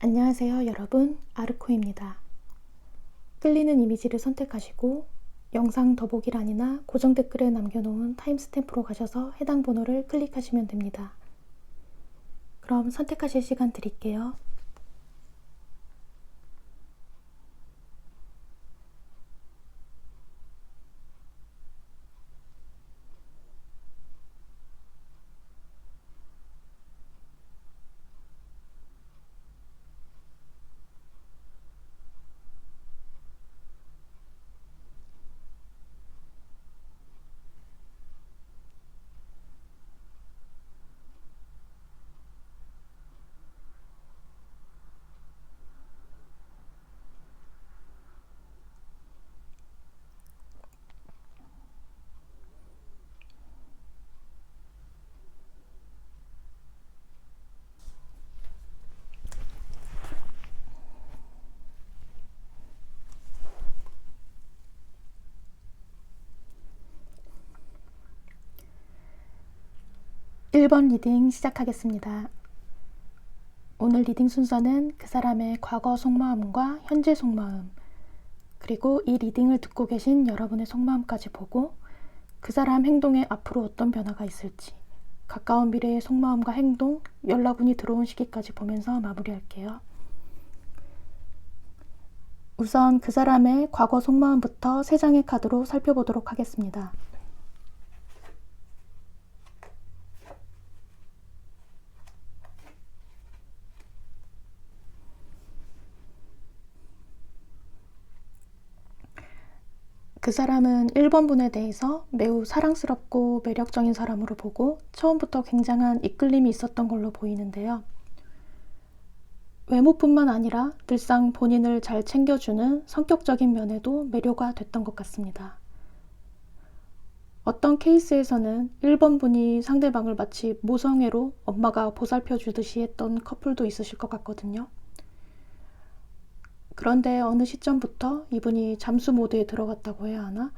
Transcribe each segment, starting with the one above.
안녕하세요 여러분, 아르코입니다. 끌리는 이미지를 선택하시고 영상 더보기란이나 고정 댓글에 남겨놓은 타임스탬프로 가셔서 해당 번호를 클릭하시면 됩니다. 그럼 선택하실 시간 드릴게요. (1번) 리딩 시작하겠습니다. 오늘 리딩 순서는 그 사람의 과거 속마음과 현재 속마음, 그리고 이 리딩을 듣고 계신 여러분의 속마음까지 보고 그 사람 행동에 앞으로 어떤 변화가 있을지, 가까운 미래의 속마음과 행동, 연락운이 들어온 시기까지 보면서 마무리할게요. 우선 그 사람의 과거 속마음부터 3장의 카드로 살펴보도록 하겠습니다. 그 사람은 1번 분에 대해서 매우 사랑스럽고 매력적인 사람으로 보고 처음부터 굉장한 이끌림이 있었던 걸로 보이는데요. 외모뿐만 아니라 늘상 본인을 잘 챙겨주는 성격적인 면에도 매료가 됐던 것 같습니다. 어떤 케이스에서는 1번 분이 상대방을 마치 모성애로 엄마가 보살펴 주듯이 했던 커플도 있으실 것 같거든요. 그런데 어느 시점부터 이분이 잠수 모드에 들어갔다고 해야 하나?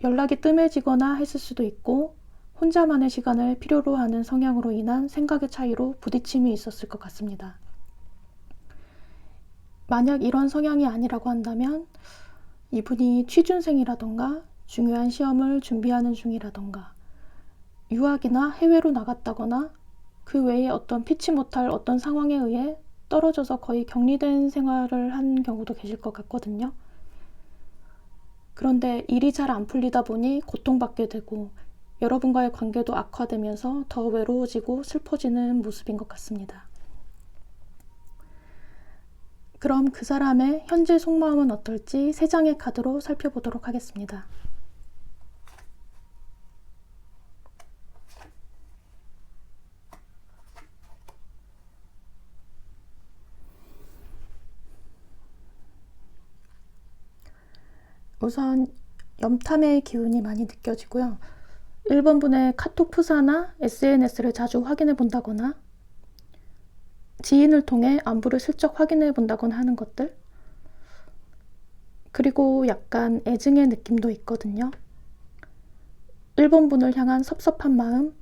연락이 뜸해지거나 했을 수도 있고 혼자만의 시간을 필요로 하는 성향으로 인한 생각의 차이로 부딪힘이 있었을 것 같습니다. 만약 이런 성향이 아니라고 한다면 이분이 취준생이라던가 중요한 시험을 준비하는 중이라던가 유학이나 해외로 나갔다거나 그 외에 어떤 피치 못할 어떤 상황에 의해 떨어져서 거의 격리된 생활을 한 경우도 계실 것 같거든요. 그런데 일이 잘 안 풀리다 보니 고통받게 되고 여러분과의 관계도 악화되면서 더 외로워지고 슬퍼지는 모습인 것 같습니다. 그럼 그 사람의 현재 속마음은 어떨지 3장의 카드로 살펴보도록 하겠습니다. 우선 염탐의 기운이 많이 느껴지고요. 1번 분의 카톡 프사나 SNS를 자주 확인해 본다거나 지인을 통해 안부를 슬쩍 확인해 본다거나 하는 것들, 그리고 약간 애증의 느낌도 있거든요. 1번 분을 향한 섭섭한 마음,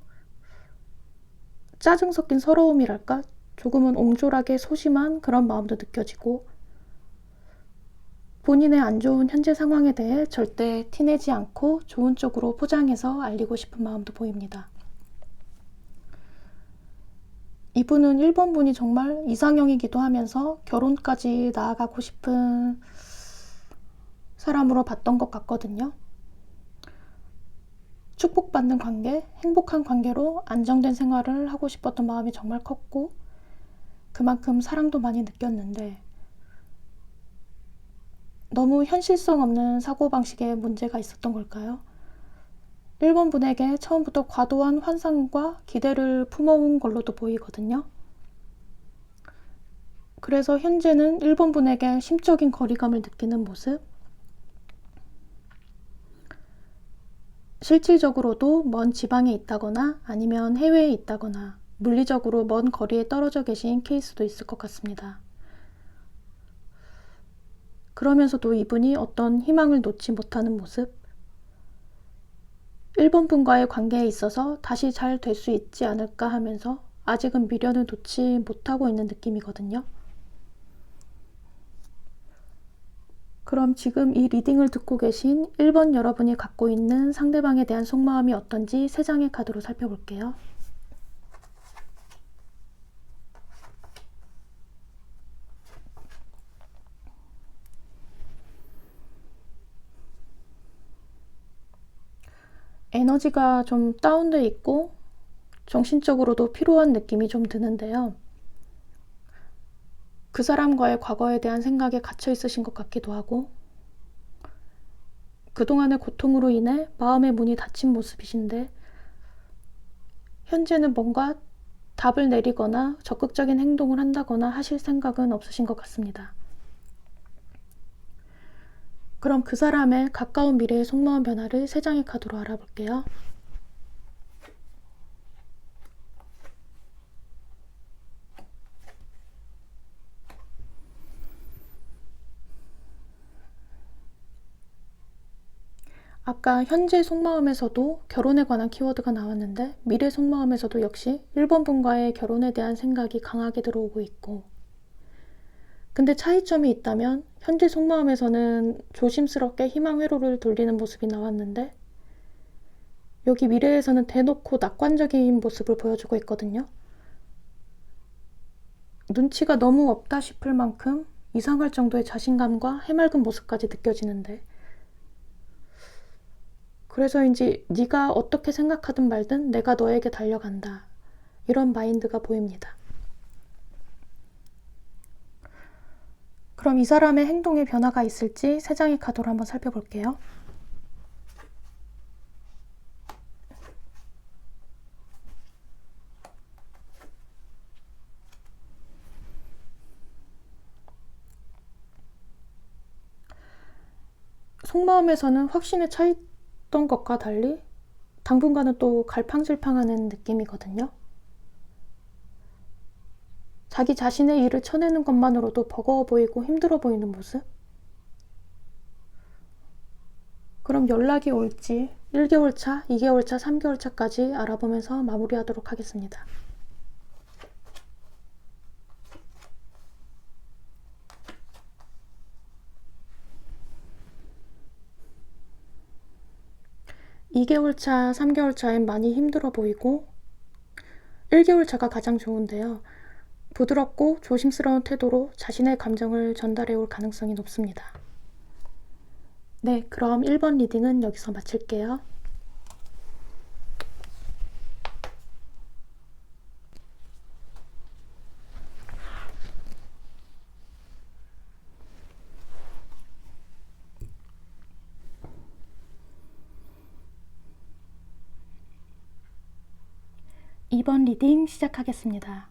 짜증 섞인 서러움이랄까? 조금은 옹졸하게 소심한 그런 마음도 느껴지고 본인의 안 좋은 현재 상황에 대해 절대 티내지 않고 좋은 쪽으로 포장해서 알리고 싶은 마음도 보입니다. 이분은 1번 분이 정말 이상형이기도 하면서 결혼까지 나아가고 싶은 사람으로 봤던 것 같거든요. 축복받는 관계, 행복한 관계로 안정된 생활을 하고 싶었던 마음이 정말 컸고 그만큼 사랑도 많이 느꼈는데 너무 현실성 없는 사고방식에 문제가 있었던 걸까요? 1번 분에게 처음부터 과도한 환상과 기대를 품어온 걸로도 보이거든요. 그래서 현재는 1번 분에게 심적인 거리감을 느끼는 모습, 실질적으로도 먼 지방에 있다거나 아니면 해외에 있다거나 물리적으로 먼 거리에 떨어져 계신 케이스도 있을 것 같습니다. 그러면서도 이분이 어떤 희망을 놓지 못하는 모습, 1번 분과의 관계에 있어서 다시 잘 될 수 있지 않을까 하면서 아직은 미련을 놓지 못하고 있는 느낌이거든요. 그럼 지금 이 리딩을 듣고 계신 1번 여러분이 갖고 있는 상대방에 대한 속마음이 어떤지 3장의 카드로 살펴볼게요. 에너지가 좀 다운돼 있고 정신적으로도 피로한 느낌이 좀 드는데요. 그 사람과의 과거에 대한 생각에 갇혀 있으신 것 같기도 하고 그동안의 고통으로 인해 마음의 문이 닫힌 모습이신데 현재는 뭔가 답을 내리거나 적극적인 행동을 한다거나 하실 생각은 없으신 것 같습니다. 그럼 그 사람의 가까운 미래의 속마음 변화를 3장의 카드로 알아볼게요. 아까 현재 속마음에서도 결혼에 관한 키워드가 나왔는데 미래 속마음에서도 역시 1번 분과의 결혼에 대한 생각이 강하게 들어오고 있고 근데 차이점이 있다면 현재 속마음에서는 조심스럽게 희망 회로를 돌리는 모습이 나왔는데 여기 미래에서는 대놓고 낙관적인 모습을 보여주고 있거든요. 눈치가 너무 없다 싶을 만큼 이상할 정도의 자신감과 해맑은 모습까지 느껴지는데 그래서인지 네가 어떻게 생각하든 말든 내가 너에게 달려간다. 이런 마인드가 보입니다. 그럼 이 사람의 행동에 변화가 있을지 3장의 카드로 한번 살펴볼게요. 속마음에서는 확신에 차있던 것과 달리 당분간은 또 갈팡질팡하는 느낌이거든요. 자기 자신의 일을 쳐내는 것만으로도 버거워 보이고 힘들어 보이는 모습? 그럼 연락이 올지 1개월 차, 2개월 차, 3개월 차까지 알아보면서 마무리하도록 하겠습니다. (2개월 차, 3개월 차엔 많이 힘들어 보이고 1개월 차가 가장 좋은데요. 부드럽고 조심스러운 태도로 자신의 감정을 전달해 올 가능성이 높습니다. 네, 그럼 1번 리딩은 여기서 마칠게요. (2번) 리딩 시작하겠습니다.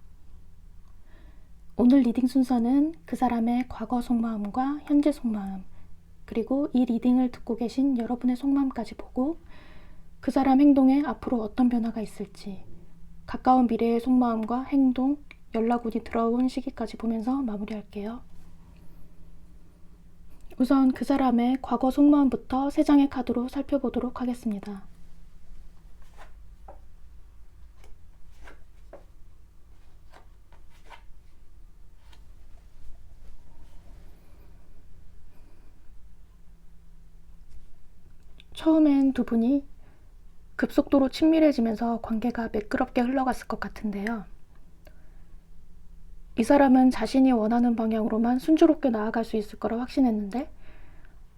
오늘 리딩 순서는 그 사람의 과거 속마음과 현재 속마음, 그리고 이 리딩을 듣고 계신 여러분의 속마음까지 보고 그 사람 행동에 앞으로 어떤 변화가 있을지, 가까운 미래의 속마음과 행동, 연락운이 들어온 시기까지 보면서 마무리할게요. 우선 그 사람의 과거 속마음부터 3장의 카드로 살펴보도록 하겠습니다. 처음엔 두 분이 급속도로 친밀해지면서 관계가 매끄럽게 흘러갔을 것 같은데요. 이 사람은 자신이 원하는 방향으로만 순조롭게 나아갈 수 있을 거라 확신했는데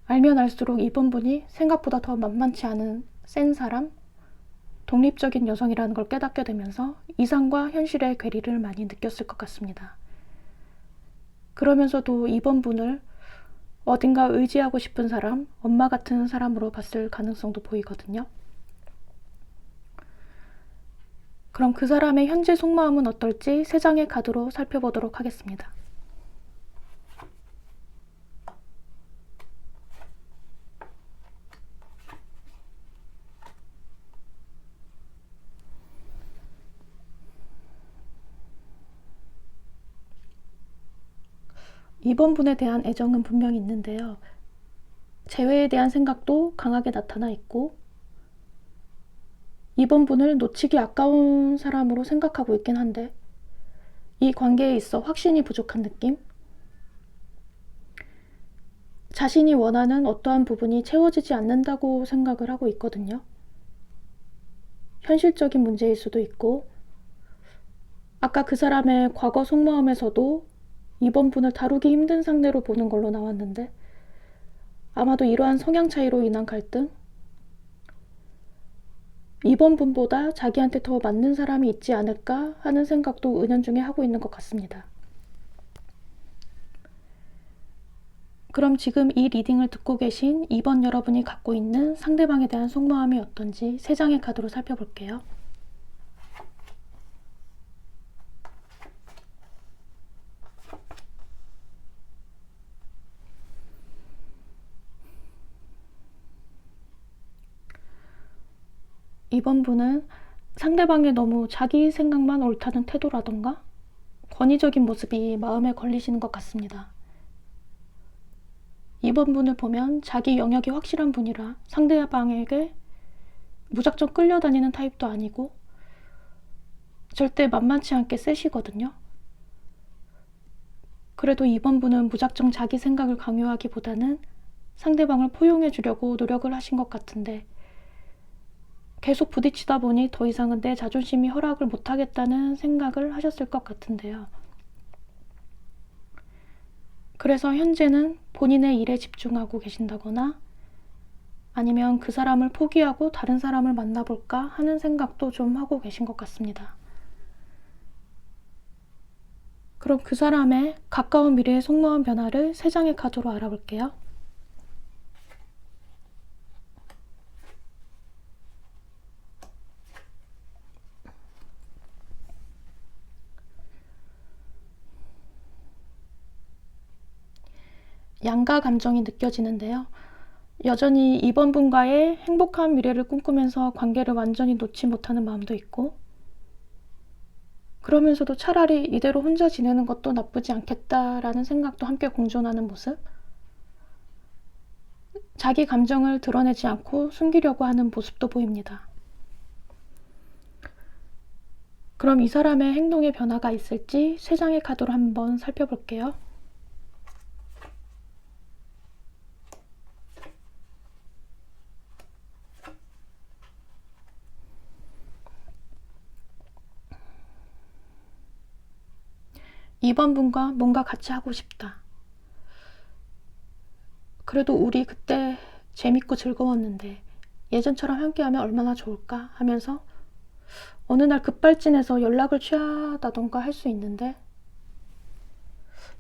알면 알수록 이번 분이 생각보다 더 만만치 않은 센 사람, 독립적인 여성이라는 걸 깨닫게 되면서 이상과 현실의 괴리를 많이 느꼈을 것 같습니다. 그러면서도 이번 분을 어딘가 의지하고 싶은 사람, 엄마 같은 사람으로 봤을 가능성도 보이거든요. 그럼 그 사람의 현재 속마음은 어떨지 3장의 카드로 살펴보도록 하겠습니다. 이번 분에 대한 애정은 분명히 있는데요. 재회에 대한 생각도 강하게 나타나 있고 이번 분을 놓치기 아까운 사람으로 생각하고 있긴 한데 이 관계에 있어 확신이 부족한 느낌? 자신이 원하는 어떠한 부분이 채워지지 않는다고 생각을 하고 있거든요. 현실적인 문제일 수도 있고 아까 그 사람의 과거 속마음에서도 이번 분을 다루기 힘든 상대로 보는 걸로 나왔는데 아마도 이러한 성향 차이로 인한 갈등? 이번 분보다 자기한테 더 맞는 사람이 있지 않을까 하는 생각도 은연중에 하고 있는 것 같습니다. 그럼 지금 이 리딩을 듣고 계신 2번 여러분이 갖고 있는 상대방에 대한 속마음이 어떤지 3장의 카드로 살펴볼게요. 이번 분은 상대방이 너무 자기 생각만 옳다는 태도라던가 권위적인 모습이 마음에 걸리시는 것 같습니다. 이번 분을 보면 자기 영역이 확실한 분이라 상대방에게 무작정 끌려다니는 타입도 아니고 절대 만만치 않게 세시거든요. 그래도 이번 분은 무작정 자기 생각을 강요하기보다는 상대방을 포용해 주려고 노력을 하신 것 같은데 계속 부딪히다 보니 더 이상은 내 자존심이 허락을 못하겠다는 생각을 하셨을 것 같은데요. 그래서 현재는 본인의 일에 집중하고 계신다거나 아니면 그 사람을 포기하고 다른 사람을 만나볼까 하는 생각도 좀 하고 계신 것 같습니다. 그럼 그 사람의 가까운 미래의 속마음 변화를 3장의 카드로 알아볼게요. 양가 감정이 느껴지는데요. 여전히 이번 분과의 행복한 미래를 꿈꾸면서 관계를 완전히 놓지 못하는 마음도 있고 그러면서도 차라리 이대로 혼자 지내는 것도 나쁘지 않겠다라는 생각도 함께 공존하는 모습. 자기 감정을 드러내지 않고 숨기려고 하는 모습도 보입니다. 그럼 이 사람의 행동에 변화가 있을지 3장의 카드로 한번 살펴볼게요. 이번 분과 뭔가 같이 하고 싶다. 그래도 우리 그때 재밌고 즐거웠는데 예전처럼 함께하면 얼마나 좋을까 하면서 어느 날 급발진해서 연락을 취하다던가 할 수 있는데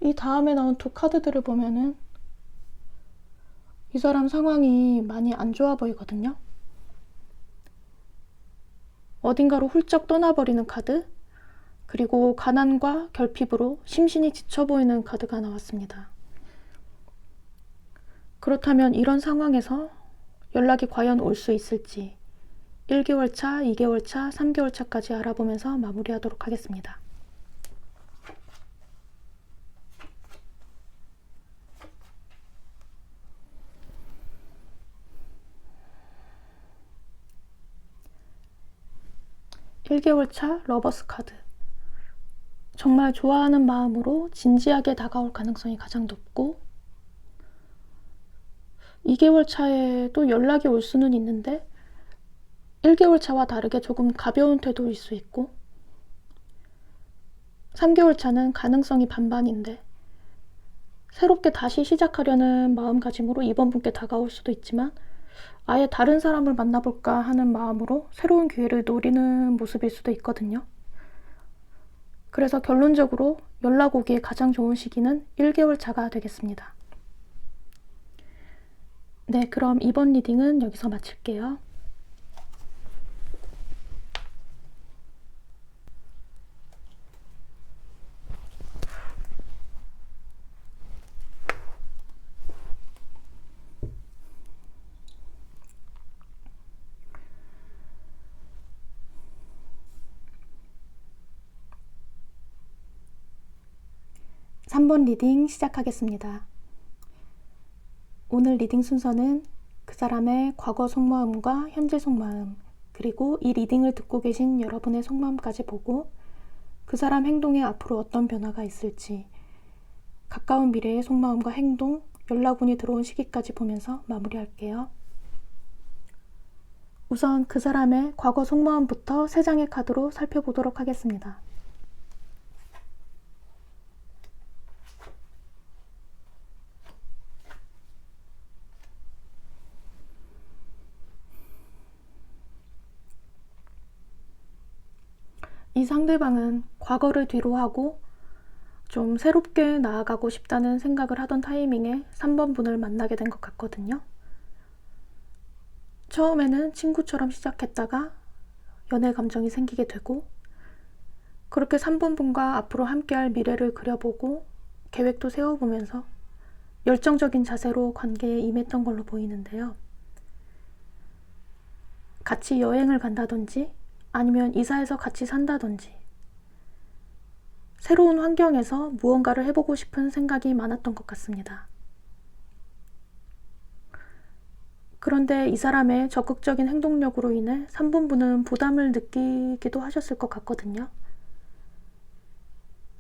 이 다음에 나온 2 카드들을 보면은 이 사람 상황이 많이 안 좋아 보이거든요. 어딘가로 훌쩍 떠나버리는 카드, 그리고 가난과 결핍으로 심신이 지쳐 보이는 카드가 나왔습니다. 그렇다면 이런 상황에서 연락이 과연 올 수 있을지 1개월 차, 2개월 차, 3개월 차까지 알아보면서 마무리하도록 하겠습니다. (1개월 차) 러버스 카드. 정말 좋아하는 마음으로 진지하게 다가올 가능성이 가장 높고 2개월 차에도 연락이 올 수는 있는데 1개월 차와 다르게 조금 가벼운 태도일 수 있고 3개월 차는 가능성이 반반인데 새롭게 다시 시작하려는 마음가짐으로 이번 분께 다가올 수도 있지만 아예 다른 사람을 만나볼까 하는 마음으로 새로운 기회를 노리는 모습일 수도 있거든요. 그래서 결론적으로 연락 오기에 가장 좋은 시기는 1개월 차가 되겠습니다. 네, 그럼 이번 리딩은 여기서 마칠게요. (3번) 리딩 시작하겠습니다. 오늘 리딩 순서는 그 사람의 과거 속마음과 현재 속마음, 그리고 이 리딩을 듣고 계신 여러분의 속마음까지 보고 그 사람 행동에 앞으로 어떤 변화가 있을지, 가까운 미래의 속마음과 행동, 연락운이 들어온 시기까지 보면서 마무리할게요. 우선 그 사람의 과거 속마음부터 3장의 카드로 살펴보도록 하겠습니다. 이 상대방은 과거를 뒤로 하고 좀 새롭게 나아가고 싶다는 생각을 하던 타이밍에 3번 분을 만나게 된 것 같거든요. 처음에는 친구처럼 시작했다가 연애 감정이 생기게 되고, 그렇게 3번 분과 앞으로 함께할 미래를 그려보고 계획도 세워보면서 열정적인 자세로 관계에 임했던 걸로 보이는데요. 같이 여행을 간다든지 아니면 이사해서 같이 산다든지 새로운 환경에서 무언가를 해보고 싶은 생각이 많았던 것 같습니다. 그런데 이 사람의 적극적인 행동력으로 인해 3번 분은 부담을 느끼기도 하셨을 것 같거든요.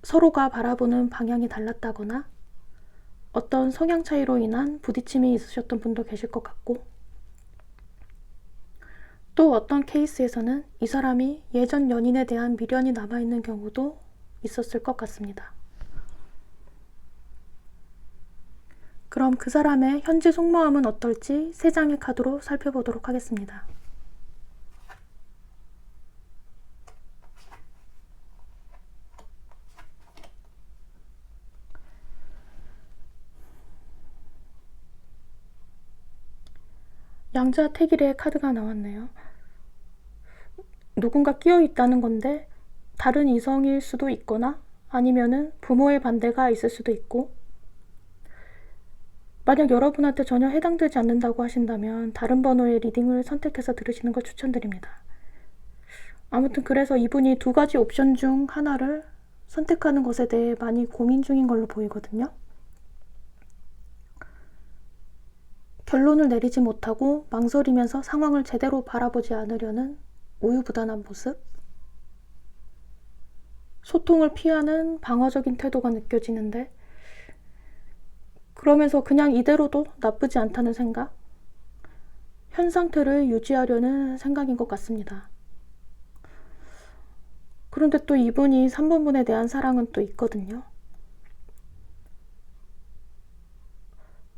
서로가 바라보는 방향이 달랐다거나 어떤 성향 차이로 인한 부딪힘이 있으셨던 분도 계실 것 같고, 또 어떤 케이스에서는 이 사람이 예전 연인에 대한 미련이 남아있는 경우도 있었을 것 같습니다. 그럼 그 사람의 현재 속마음은 어떨지 3장의 카드로 살펴보도록 하겠습니다. 양자택일의 카드가 나왔네요. 누군가 끼어 있다는 건데 다른 이성일 수도 있거나 아니면은 부모의 반대가 있을 수도 있고, 만약 여러분한테 전혀 해당되지 않는다고 하신다면 다른 번호의 리딩을 선택해서 들으시는 걸 추천드립니다. 아무튼 그래서 이분이 2가지 옵션 중 하나를 선택하는 것에 대해 많이 고민 중인 걸로 보이거든요. 결론을 내리지 못하고 망설이면서 상황을 제대로 바라보지 않으려는 우유부단한 모습, 소통을 피하는 방어적인 태도가 느껴지는데, 그러면서 그냥 이대로도 나쁘지 않다는 생각, 현 상태를 유지하려는 생각인 것 같습니다. 그런데 또 이분이 3번 분에 대한 사랑은 또 있거든요.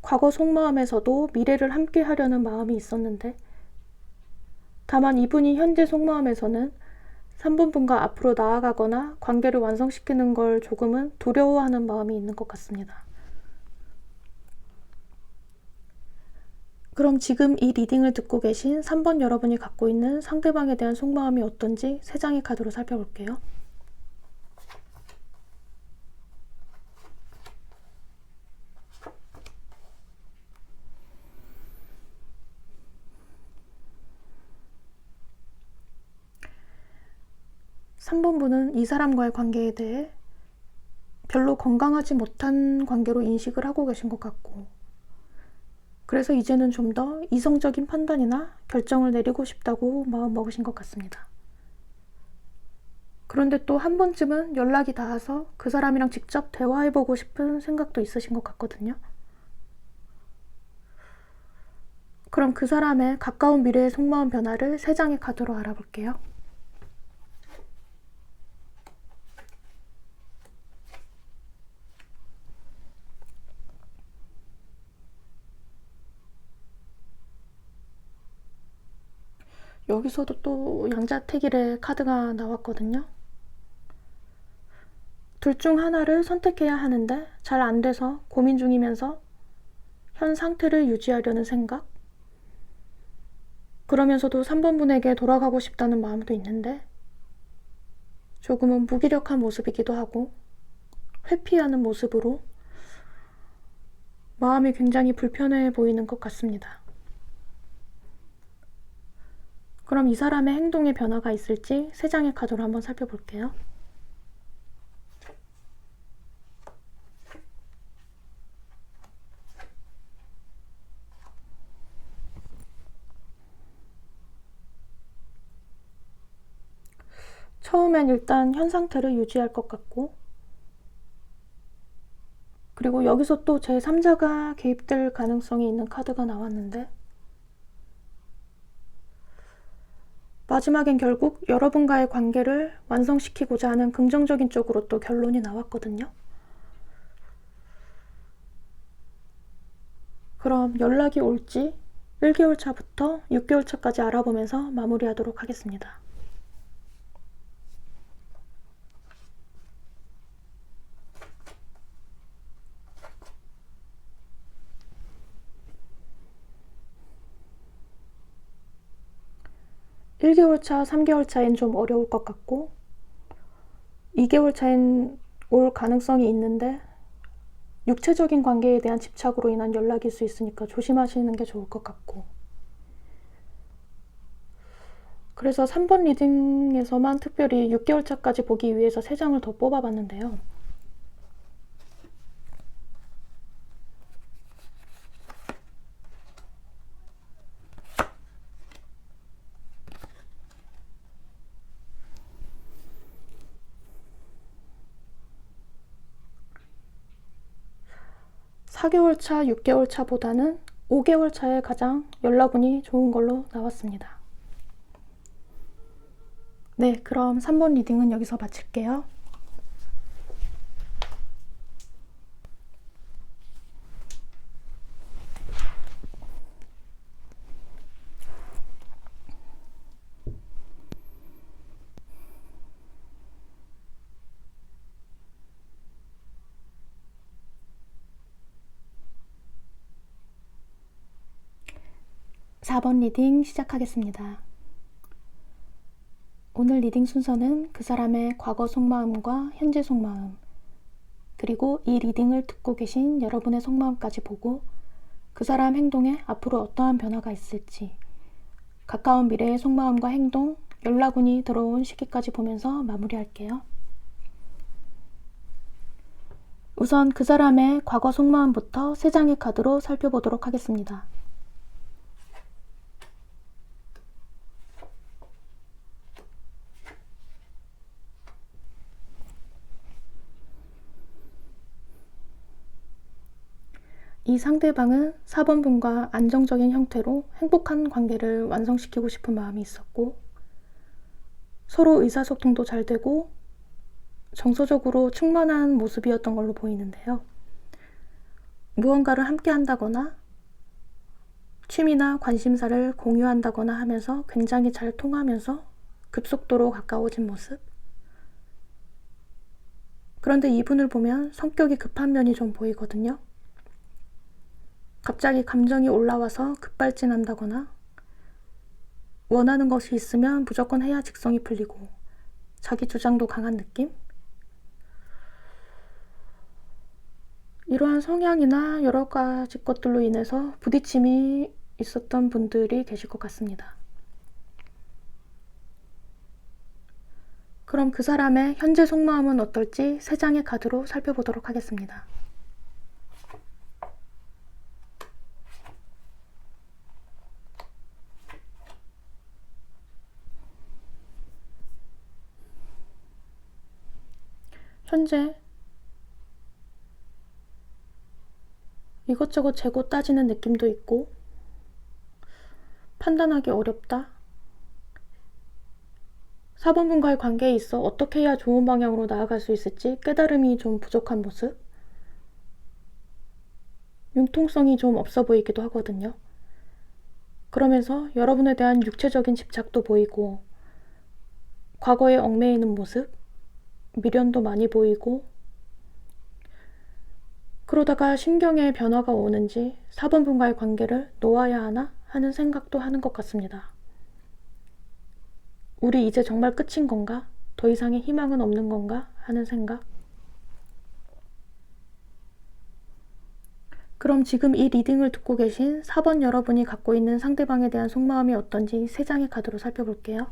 과거 속마음에서도 미래를 함께 하려는 마음이 있었는데, 다만 이분이 현재 속마음에서는 3번 분과 앞으로 나아가거나 관계를 완성시키는 걸 조금은 두려워하는 마음이 있는 것 같습니다. 그럼 지금 이 리딩을 듣고 계신 3번 여러분이 갖고 있는 상대방에 대한 속마음이 어떤지 3장의 카드로 살펴볼게요. 삼 번 분은 이 사람과의 관계에 대해 별로 건강하지 못한 관계로 인식을 하고 계신 것 같고, 그래서 이제는 좀 더 이성적인 판단이나 결정을 내리고 싶다고 마음먹으신 것 같습니다. 그런데 또 한 번쯤은 연락이 닿아서 그 사람이랑 직접 대화해보고 싶은 생각도 있으신 것 같거든요. 그럼 그 사람의 가까운 미래의 속마음 변화를 3장의 카드로 알아볼게요. 여기서도 또 양자택일의 카드가 나왔거든요. 둘 중 하나를 선택해야 하는데 잘 안 돼서 고민 중이면서 현 상태를 유지하려는 생각, 그러면서도 3번 분에게 돌아가고 싶다는 마음도 있는데 조금은 무기력한 모습이기도 하고 회피하는 모습으로 마음이 굉장히 불편해 보이는 것 같습니다. 그럼 이 사람의 행동에 변화가 있을지 3장의 카드로 한번 살펴볼게요. 처음엔 일단 현 상태를 유지할 것 같고, 그리고 여기서 또 제3자가 개입될 가능성이 있는 카드가 나왔는데, 마지막엔 결국 여러분과의 관계를 완성시키고자 하는 긍정적인 쪽으로 또 결론이 나왔거든요. 그럼 연락이 올지 1개월 차부터 6개월 차까지 알아보면서 마무리하도록 하겠습니다. (1개월 차) (3개월 차엔) 좀 어려울 것 같고, 2개월 차엔 올 가능성이 있는데 육체적인 관계에 대한 집착으로 인한 연락일 수 있으니까 조심하시는 게 좋을 것 같고, 그래서 3번 리딩에서만 특별히 6개월 차까지 보기 위해서 3장을 더 뽑아봤는데요. (4개월 차) (6개월 차)보다는 5개월 차에 가장 연락운이 좋은 걸로 나왔습니다. 네, 그럼 3번 리딩은 여기서 마칠게요. (4번) 리딩 시작하겠습니다. 오늘 리딩 순서는 그 사람의 과거 속마음과 현재 속마음, 그리고 이 리딩을 듣고 계신 여러분의 속마음까지 보고 그 사람 행동에 앞으로 어떠한 변화가 있을지, 가까운 미래의 속마음과 행동, 연락운이 들어온 시기까지 보면서 마무리할게요. 우선 그 사람의 과거 속마음부터 3장의 카드로 살펴보도록 하겠습니다. 이 상대방은 4번 분과 안정적인 형태로 행복한 관계를 완성시키고 싶은 마음이 있었고, 서로 의사소통도 잘 되고 정서적으로 충만한 모습이었던 걸로 보이는데요. 무언가를 함께 한다거나 취미나 관심사를 공유한다거나 하면서 굉장히 잘 통하면서 급속도로 가까워진 모습. 그런데 이분을 보면 성격이 급한 면이 좀 보이거든요. 갑자기 감정이 올라와서 급발진한다거나, 원하는 것이 있으면 무조건 해야 직성이 풀리고 자기 주장도 강한 느낌? 이러한 성향이나 여러 가지 것들로 인해서 부딪힘이 있었던 분들이 계실 것 같습니다. 그럼 그 사람의 현재 속마음은 어떨지 3장의 카드로 살펴보도록 하겠습니다. 현재 이것저것 재고 따지는 느낌도 있고, 판단하기 어렵다. 4번 분과의 관계에 있어 어떻게 해야 좋은 방향으로 나아갈 수 있을지 깨달음이 좀 부족한 모습. 융통성이 좀 없어 보이기도 하거든요. 그러면서 여러분에 대한 육체적인 집착도 보이고, 과거에 얽매이는 모습, 미련도 많이 보이고, 그러다가 심경의 변화가 오는지 4번 분과의 관계를 놓아야 하나 하는 생각도 하는 것 같습니다. 우리 이제 정말 끝인 건가? 더 이상의 희망은 없는 건가? 하는 생각. 그럼 지금 이 리딩을 듣고 계신 4번 여러분이 갖고 있는 상대방에 대한 속마음이 어떤지 3장의 카드로 살펴볼게요.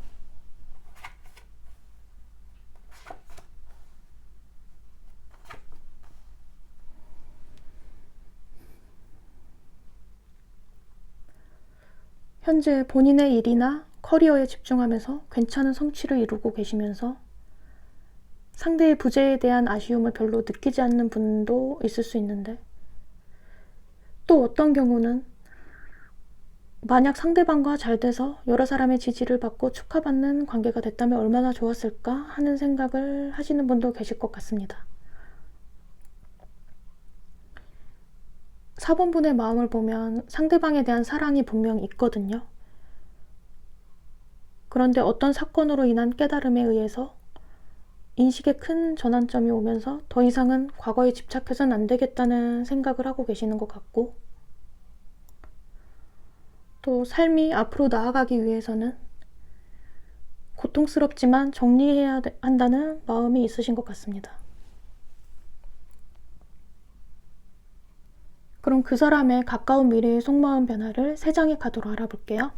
현재 본인의 일이나 커리어에 집중하면서 괜찮은 성취를 이루고 계시면서 상대의 부재에 대한 아쉬움을 별로 느끼지 않는 분도 있을 수 있는데, 또 어떤 경우는 만약 상대방과 잘 돼서 여러 사람의 지지를 받고 축하받는 관계가 됐다면 얼마나 좋았을까 하는 생각을 하시는 분도 계실 것 같습니다. 4번분의 마음을 보면 상대방에 대한 사랑이 분명 있거든요. 그런데 어떤 사건으로 인한 깨달음에 의해서 인식에 큰 전환점이 오면서 더 이상은 과거에 집착해서는 안 되겠다는 생각을 하고 계시는 것 같고, 또 삶이 앞으로 나아가기 위해서는 고통스럽지만 정리해야 한다는 마음이 있으신 것 같습니다. 그럼 그 사람의 가까운 미래의 속마음 변화를 3장의 카드로 알아볼게요.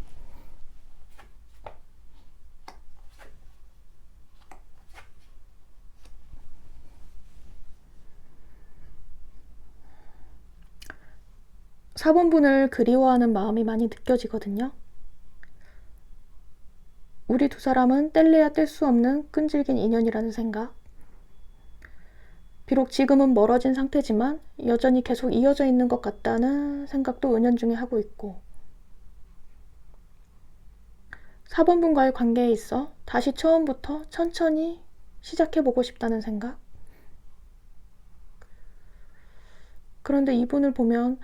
(4번분을) 그리워하는 마음이 많이 느껴지거든요. 우리 두 사람은 뗄래야 뗄 수 없는 끈질긴 인연이라는 생각. 비록 지금은 멀어진 상태지만 여전히 계속 이어져 있는 것 같다는 생각도 은연중에 하고 있고, 4번분과의 관계에 있어 다시 처음부터 천천히 시작해보고 싶다는 생각. 그런데 이분을 보면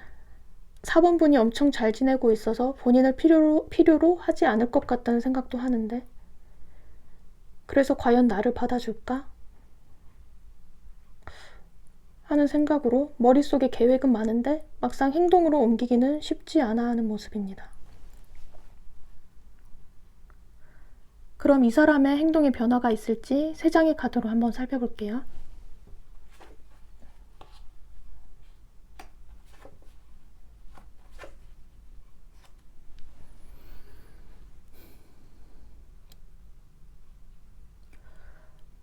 4번분이 엄청 잘 지내고 있어서 본인을 필요로 하지 않을 것 같다는 생각도 하는데, 그래서 과연 나를 받아줄까? 하는 생각으로 머릿속에 계획은 많은데 막상 행동으로 옮기기는 쉽지 않아 하는 모습입니다. 그럼 이 사람의 행동에 변화가 있을지 3장의 카드로 한번 살펴볼게요.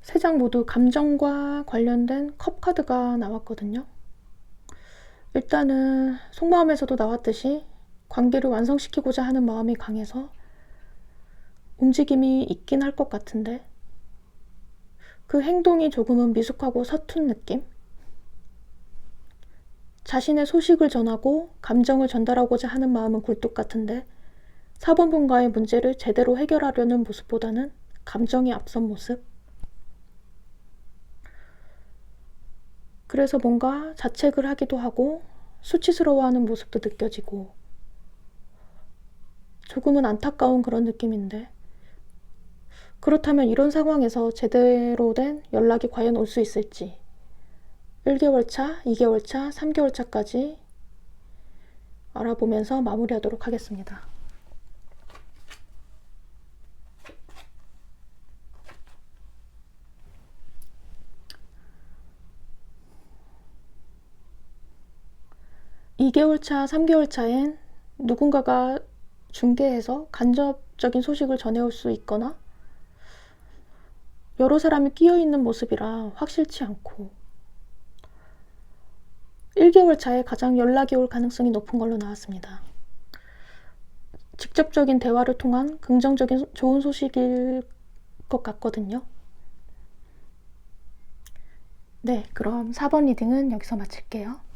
세 장 모두 감정과 관련된 컵 카드가 나왔거든요. 일단은 속마음에서도 나왔듯이 관계를 완성시키고자 하는 마음이 강해서 움직임이 있긴 할 것 같은데, 그 행동이 조금은 미숙하고 서툰 느낌? 자신의 소식을 전하고 감정을 전달하고자 하는 마음은 굴뚝 같은데 4번분과의 문제를 제대로 해결하려는 모습보다는 감정이 앞선 모습? 그래서 뭔가 자책을 하기도 하고 수치스러워하는 모습도 느껴지고 조금은 안타까운 그런 느낌인데, 그렇다면 이런 상황에서 제대로 된 연락이 과연 올 수 있을지 1개월 차, 2개월 차, 3개월 차까지 알아보면서 마무리하도록 하겠습니다. (2개월 차) (3개월 차엔) 누군가가 중개해서 간접적인 소식을 전해올 수 있거나 여러 사람이 끼어있는 모습이라 확실치 않고, 1개월 차에 가장 연락이 올 가능성이 높은 걸로 나왔습니다. 직접적인 대화를 통한 긍정적인 좋은 소식일 것 같거든요. 네, 그럼 4번 리딩은 여기서 마칠게요.